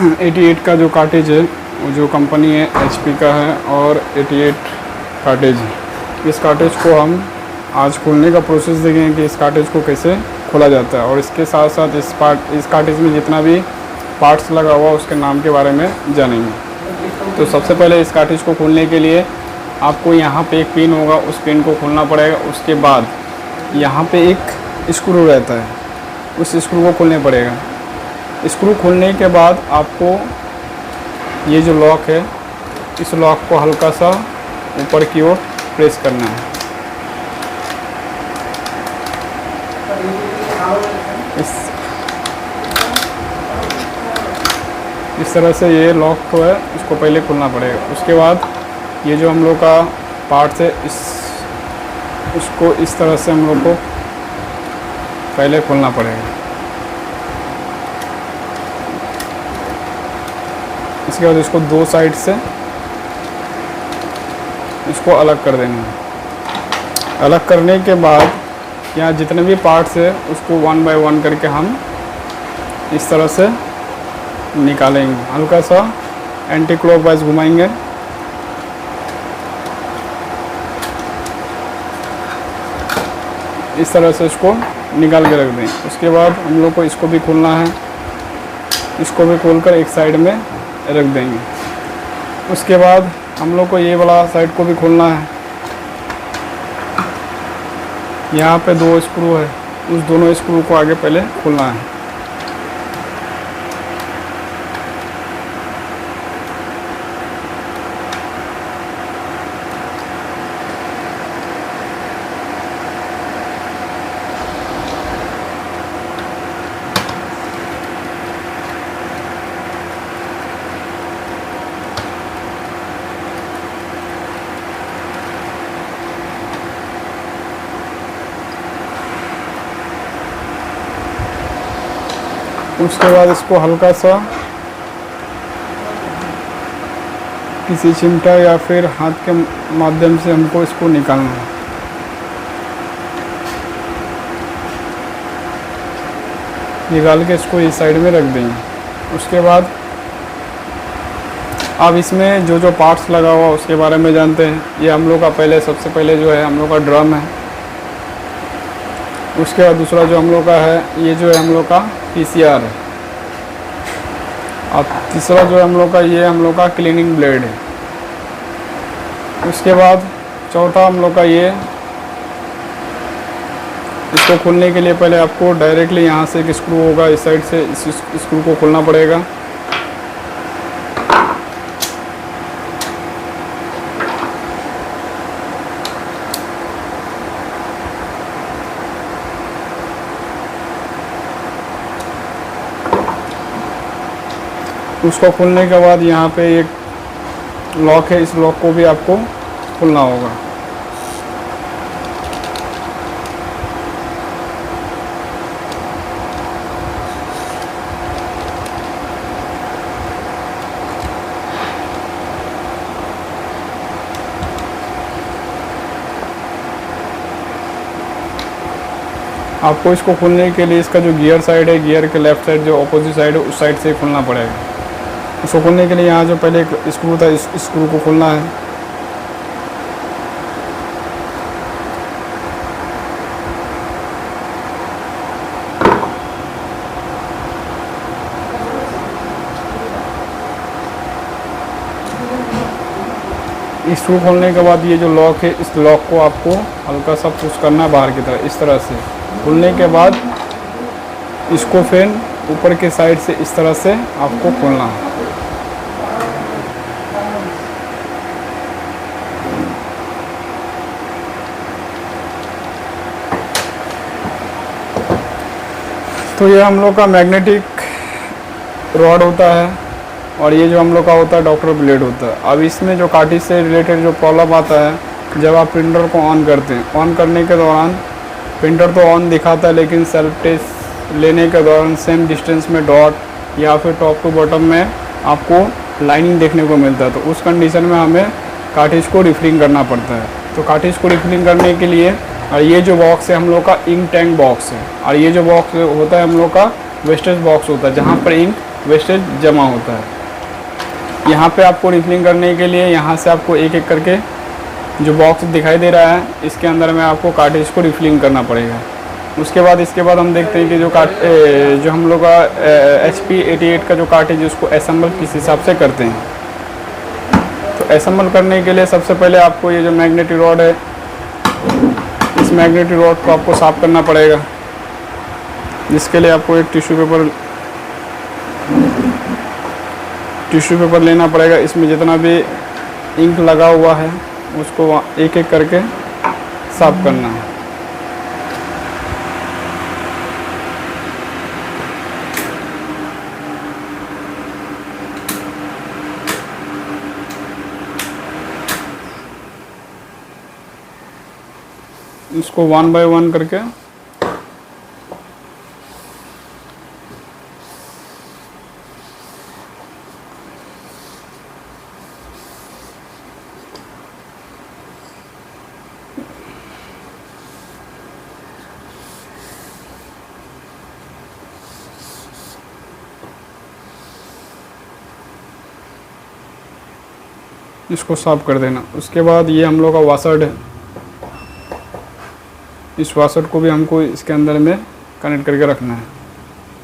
88 का जो कार्टेज है, वो जो कंपनी है HP का है और 88 कार्टेज। इस कार्टेज को हम आज खोलने का प्रोसेस देखेंगे कि इस कार्टेज को कैसे खोला जाता है, और इसके साथ साथ इस कार्टेज में जितना भी पार्ट्स लगा हुआ उसके नाम के बारे में जानेंगे। तो सबसे पहले इस कार्टेज को खोलने के लिए आपको यहाँ पे एक पिन होगा, उस पिन को खोलना पड़ेगा। उसके बाद यहाँ पे एक स्क्रू रहता है, उस स्क्रू को खोलने पड़ेगा। स्क्रू खोलने के बाद आपको ये जो लॉक है, इस लॉक को हल्का सा ऊपर की ओर प्रेस करना है। इस तरह से ये लॉक को है, इसको पहले खोलना पड़ेगा। उसके बाद ये जो हम लोग का पार्ट्स है, इसको इस तरह से हम लोग को पहले खोलना पड़ेगा। इसके बाद इसको दो साइड से इसको अलग कर देना है। अलग करने के बाद यहाँ जितने भी पार्ट्स है उसको 1 बाय 1 करके हम इस तरह से निकालेंगे। हल्का सा एंटी क्लॉकवाइज घुमाएंगे। इस तरह से इसको निकाल के रख दें। उसके बाद हम लोग को इसको भी खोलना है, इसको भी खोलकर एक साइड में रख देंगे। उसके बाद हम लोग को ये वाला साइड को भी खोलना है। यहाँ पे 2 स्क्रू है, उस दोनों स्क्रू को आगे पहले खोलना है। उसके बाद इसको हल्का सा किसी चिमटा या फिर हाथ के माध्यम से हमको इसको निकालना है। निकाल के इसको इस साइड में रख देंगे। उसके बाद अब इसमें जो जो पार्ट्स लगा हुआ उसके बारे में जानते हैं। ये हम लोग का सबसे पहले जो है हम लोग का ड्रम है। उसके बाद दूसरा जो हम लोग का है, ये जो है हम लोग का PCR है। और तीसरा जो है हम लोग का, ये हम लोग का क्लीनिंग ब्लेड है। उसके बाद चौथा हम लोग का ये, इसको खोलने के लिए पहले आपको डायरेक्टली यहाँ से एक स्क्रू होगा, इस साइड से इस स्क्रू को खोलना पड़ेगा। उसको खोलने के बाद यहाँ पे एक लॉक है, इस लॉक को भी आपको खोलना होगा। आपको इसको खोलने के लिए इसका जो गियर साइड है, गियर के लेफ्ट साइड जो अपोजिट साइड है, उस साइड से ही खोलना पड़ेगा। इसको खोलने के लिए यहाँ जो पहले एक स्क्रू था, इस स्क्रू को खोलना है। इस स्क्रू खोलने के बाद ये जो लॉक है, इस लॉक को आपको हल्का सा पुश करना है बाहर की तरफ, इस तरह से। खोलने के बाद इसको फिर ऊपर के साइड से इस तरह से आपको खोलना है। तो ये हम लोग का मैग्नेटिक रॉड होता है, और ये जो हम लोग का होता है डॉक्टर ब्लेड होता है। अब इसमें जो कार्टेज से रिलेटेड जो प्रॉब्लम आता है, जब आप प्रिंटर को ऑन करते हैं, ऑन करने के दौरान प्रिंटर तो ऑन दिखाता है, लेकिन सेल्फ टेस्ट लेने के दौरान सेम डिस्टेंस में डॉट या फिर टॉप टू बॉटम में आपको लाइनिंग देखने को मिलता है। तो उस कंडीशन में हमें कार्टेज को रिफिलिंग करना पड़ता है। तो कार्टेज को रिफिलिंग करने के लिए, और ये जो बॉक्स है हम लोग का इंक टैंक बॉक्स है, और ये जो बॉक्स होता है हम लोग का वेस्टेज बॉक्स होता है, जहाँ पर इंक वेस्टेज जमा होता है। यहाँ पे आपको रिफिलिंग करने के लिए यहाँ से आपको एक एक करके जो बॉक्स दिखाई दे रहा है इसके अंदर में आपको कार्टेज को रिफिलिंग करना पड़ेगा। इसके बाद हम देखते हैं कि जो हम लोग का HP 88 का जो कार्टेज है उसको असेंबल किस हिसाब से करते हैं। तो असेंबल करने के लिए सबसे पहले आपको ये जो मैग्नेटिक रॉड है, इस मैग्नेटिक रॉड को आपको साफ़ करना पड़ेगा, जिसके लिए आपको एक टिश्यू पेपर लेना पड़ेगा। इसमें जितना भी इंक लगा हुआ है उसको एक एक करके साफ़ करना है। इसको 1 बाय 1 करके इसको साफ कर देना। उसके बाद ये हम लोग का वाशर है, इस वाशर को भी हमको इसके अंदर में कनेक्ट करके रखना है।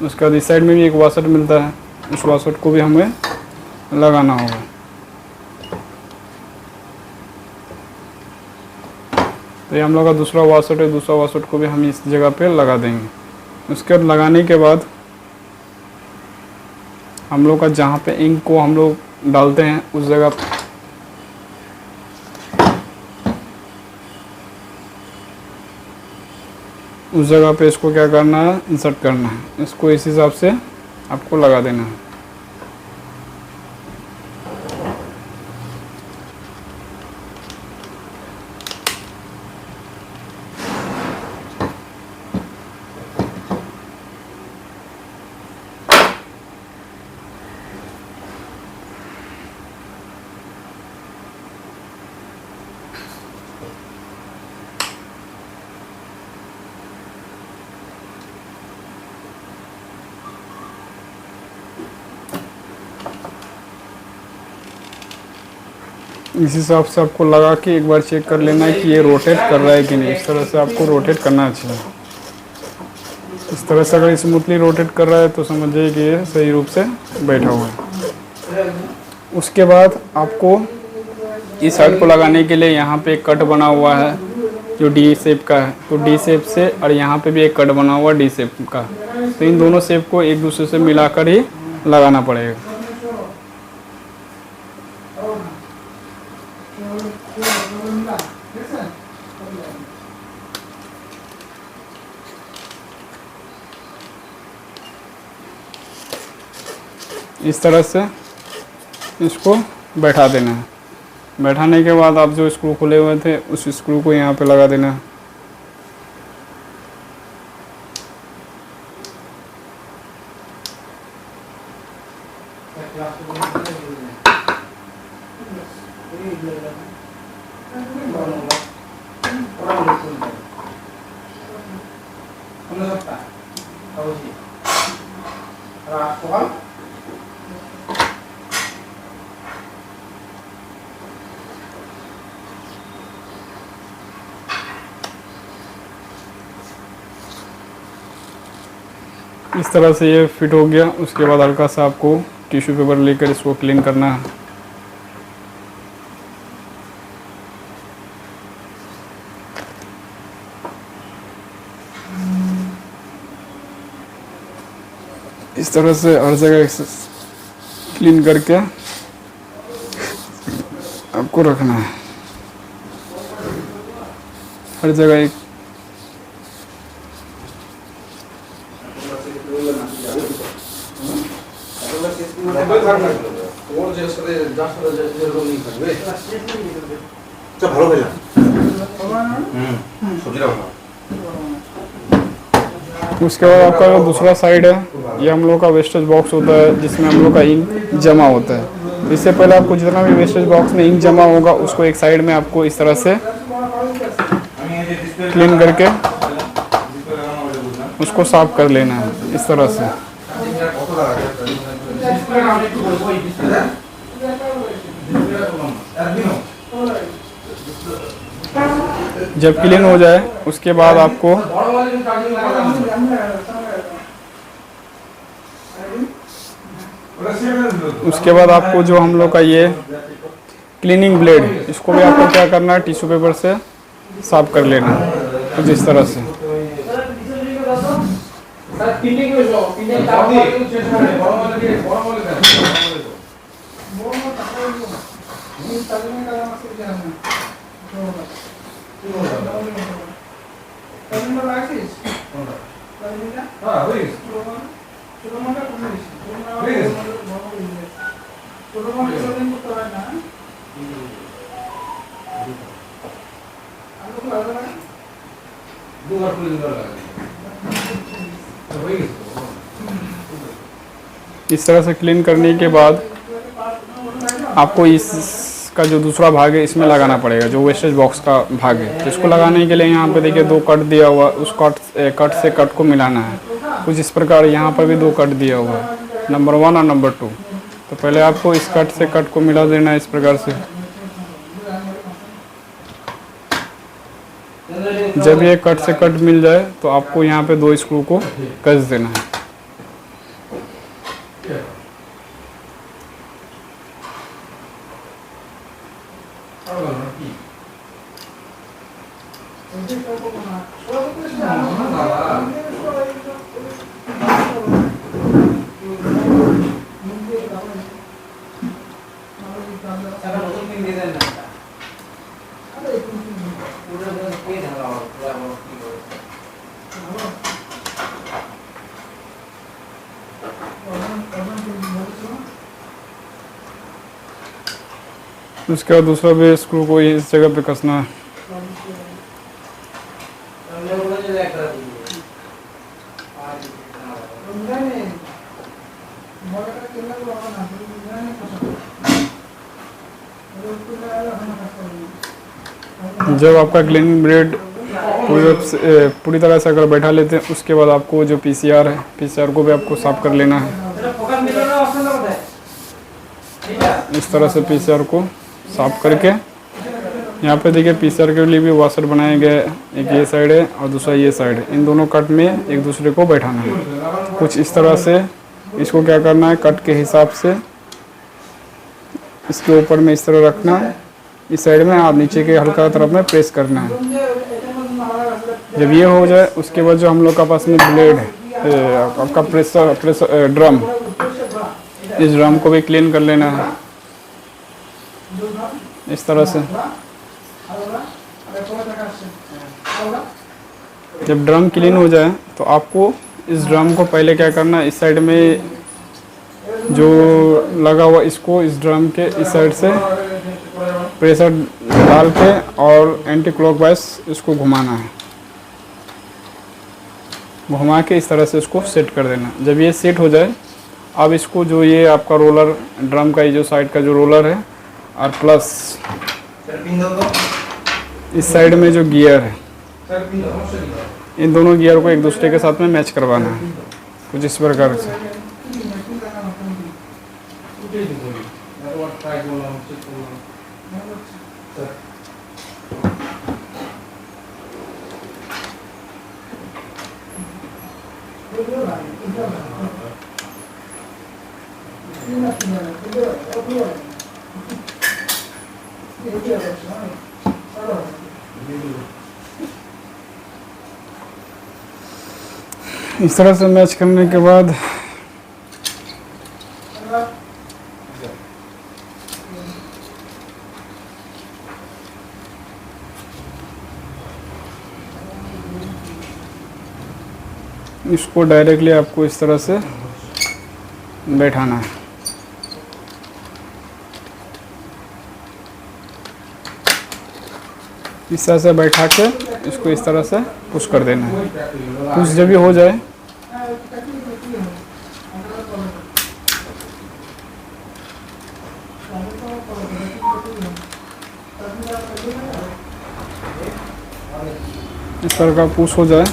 उसके बाद इस साइड में भी एक वाशर मिलता है, उस वाशर को भी हमें लगाना होगा। तो ये हम लोग का दूसरा वाशर है, दूसरा वाशर को भी हम इस जगह पे लगा देंगे। उसके बाद लगाने के बाद हम लोग का जहाँ पे इंक को हम लोग डालते हैं उस जगह पे इसको क्या करना है, इंसर्ट करना है। इसको इस हिसाब से आपको लगा देना है। इस हिसाब से आपको लगा के एक बार चेक कर लेना है कि ये रोटेट कर रहा है कि नहीं। इस तरह से आपको रोटेट करना चाहिए। इस तरह से अगर स्मूथली रोटेट कर रहा है तो समझिए कि ये सही रूप से बैठा हुआ है। उसके बाद आपको इस साइड को लगाने के लिए यहाँ पे एक कट बना हुआ है जो डी शेप का है, तो डी शेप से, और यहाँ पे भी एक कट बना हुआ डी शेप का, तो इन दोनों शेप को एक दूसरे से मिलाकर ही लगाना पड़ेगा। इस तरह से इसको बैठा देना है। बैठाने के बाद आप जो स्क्रू खुले हुए थे उस स्क्रू को यहाँ पे लगा देना है। इस तरह से ये फिट हो गया। उसके बाद हल्का सा आपको टिश्यू पेपर लेकर इसको क्लीन करना है। इस तरह से हर जगह क्लीन करके आपको रखना है। हर जगह एक उसके बाद आपका जो दूसरा साइड है ये हम लोग का वेस्टेज बॉक्स होता है जिसमें हम लोग का इंक जमा होता है। इससे पहले आपको जितना भी वेस्टेज बॉक्स में इंक जमा होगा उसको एक साइड में आपको इस तरह से क्लीन करके उसको साफ कर लेना है इस तरह से। जब क्लीन हो जाए उसके बाद आपको जो हम लोग का ये क्लीनिंग ब्लेड, इसको भी आपको क्या करना है, टिश्यू पेपर से साफ कर लेना कुछ इस तरह से। इस तरह से क्लीन करने के बाद आपको इसका जो दूसरा भाग है इसमें लगाना पड़ेगा, जो वेस्टेज बॉक्स का भाग है। तो इसको लगाने के लिए यहाँ पे देखिए 2 कट दिया हुआ, उस कट से कट को मिलाना है कुछ इस प्रकार। यहाँ पर भी 2 कट दिया हुआ है, नंबर 1 और नंबर 2। तो पहले आपको इस कट से कट को मिला देना है इस प्रकार से। जब ये कट से कट मिल जाए तो आपको यहाँ पे 2 स्क्रू को कस देना है। उसके बाद दूसरा भी स्क्रू को इस जगह पे कसना है। जब आपका क्लीनिंग ब्लेड पूरी तरह से अगर बैठा लेते हैं उसके बाद आपको जो पीसीआर है, पीसीआर को भी आपको साफ कर लेना है। इस तरह से पीसीआर को साफ करके यहाँ पे देखिए पीसीआर के लिए भी वॉशर बनाए गए, एक ये साइड है और दूसरा ये साइड है। इन दोनों कट में एक दूसरे को बैठाना है कुछ इस तरह से। इसको क्या करना है, कट के हिसाब से इसके ऊपर में इस तरह रखना है इस साइड में, और नीचे के हल्का तरफ में प्रेस करना है। जब ये हो जाए उसके बाद जो हम लोग का पास में ब्लेड है, आपका प्रेशर ड्रम, इस ड्रम को भी क्लीन कर लेना है इस तरह से। जब ड्रम क्लीन हो जाए तो आपको इस ड्रम को पहले क्या करना है, इस साइड में जो लगा हुआ इसको इस ड्रम के इस साइड से प्रेशर डाल के और एंटी क्लॉकवाइज इसको घुमाना है। घुमा के इस तरह से इसको सेट कर देना। जब ये सेट हो जाए अब इसको जो ये आपका रोलर, ड्रम का ये जो साइड का जो रोलर है और प्लस इस साइड में जो गियर है, इन दोनों गियर को एक दूसरे के साथ में मैच करवाना है कुछ इस प्रकार से। इस तरह से मैच करने के बाद इसको डायरेक्टली आपको इस तरह से बैठाना है। इस तरह से बैठा के इसको इस तरह से पुश कर देना है। पुश जब भी हो जाए इस तरह का पुश हो जाए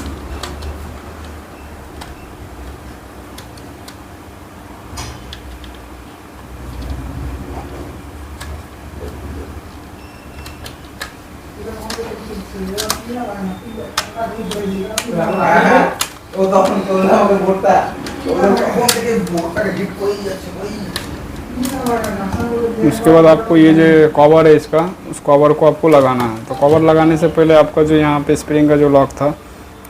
उसके बाद आपको ये जो कवर है इसका, उस कवर को आपको लगाना है। तो कवर लगाने से पहले आपका जो यहाँ पे स्प्रिंग का जो लॉक था,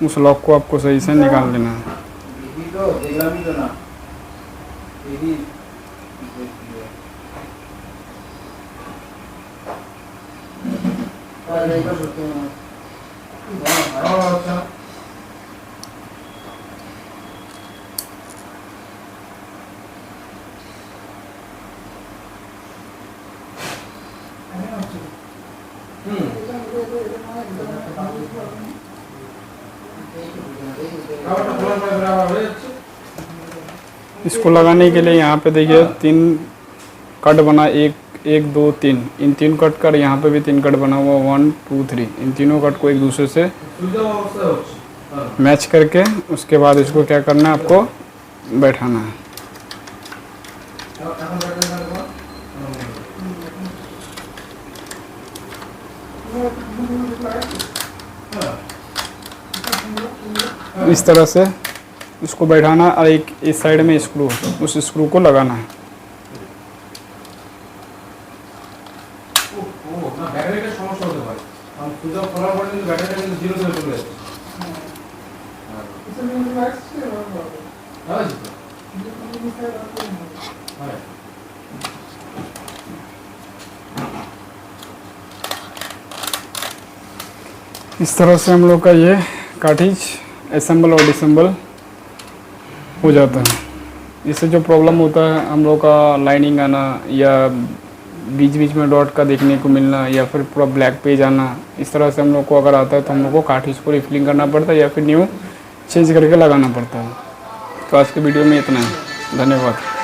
उस लॉक को आपको सही से निकाल लेना है। इसको लगाने के लिए यहाँ पे देखिए 3 कट बना, 1 2 3, इन 3 कट कर यहाँ पे भी 3 कट बना हुआ, 1 2 3। इन तीनों कट को एक दूसरे से मैच करके उसके बाद इसको क्या करना है, आपको बैठाना है। इस तरह से इसको बैठाना और एक इस साइड में स्क्रू, उस स्क्रू को लगाना है। इस तरह से हम लोग का ये कार्ट्रिज असेंबल और डिसेंबल हो जाता है। इससे जो प्रॉब्लम होता है हम लोग का लाइनिंग आना या बीच बीच में डॉट का देखने को मिलना या फिर पूरा ब्लैक पेज आना, इस तरह से हम लोग को अगर आता है तो हम लोग को कार्ट्रिज को रिफिलिंग करना पड़ता है या फिर न्यू चेंज करके लगाना पड़ता है। तो आज के वीडियो में इतना है, धन्यवाद।